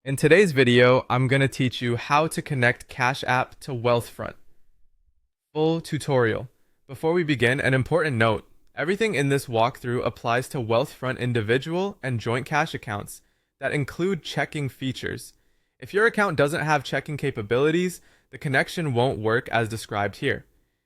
In today's video, I'm going to teach you how to connect Cash App to Wealthfront. Full tutorial. Before we begin, an important note. Everything in this walkthrough applies to Wealthfront individual and joint cash accounts that include checking features. If your account doesn't have checking capabilities, the connection won't work as described here.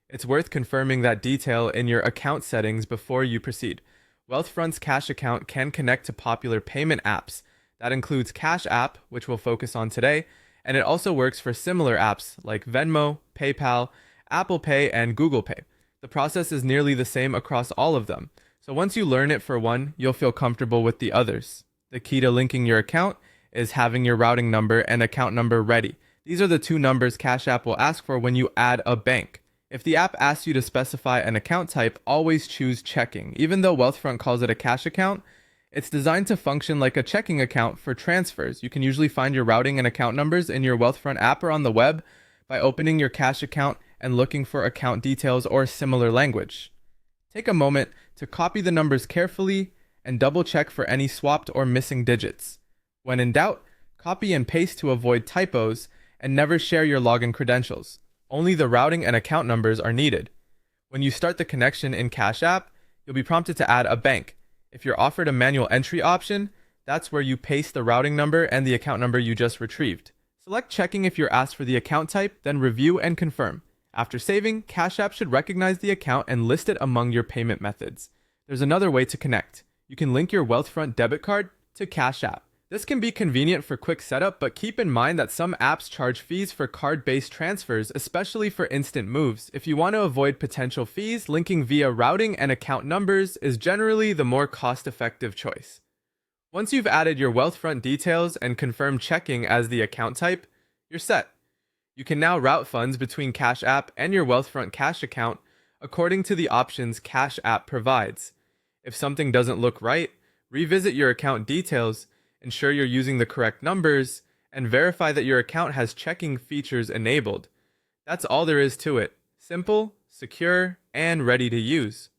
It's worth confirming that detail in your account settings before you proceed. Wealthfront's cash account can connect to popular payment apps. That includes Cash App, which we'll focus on today, and it also works for similar apps like Venmo, PayPal, Apple Pay, and Google Pay. The process is nearly the same across all of them, so once you learn it for one, you'll feel comfortable with the others. The key to linking your account is having your routing number and account number ready. These are the two numbers Cash App will ask for when you add a bank. If the app asks you to specify an account type, always choose checking. Even though Wealthfront calls it a cash account, it's designed to function like a checking account for transfers. You can usually find your routing and account numbers in your Wealthfront app or on the web by opening your cash account and looking for account details or similar language. Take a moment to copy the numbers carefully and double check for any swapped or missing digits. When in doubt, copy and paste to avoid typos and never share your login credentials. Only the routing and account numbers are needed. When you start the connection in Cash App, you'll be prompted to add a bank. If you're offered a manual entry option, that's where you paste the routing number and the account number you just retrieved. Select checking if you're asked for the account type, then review and confirm. After saving, Cash App should recognize the account and list it among your payment methods. There's another way to connect. You can link your Wealthfront debit card to Cash App. This can be convenient for quick setup, but keep in mind that some apps charge fees for card-based transfers, especially for instant moves. If you want to avoid potential fees, linking via routing and account numbers is generally the more cost-effective choice. Once you've added your Wealthfront details and confirmed checking as the account type, you're set. You can now route funds between Cash App and your Wealthfront cash account according to the options Cash App provides. If something doesn't look right, revisit your account details, ensure you're using the correct numbers, and verify that your account has checking features enabled. That's all there is to it. Simple, secure, and ready to use.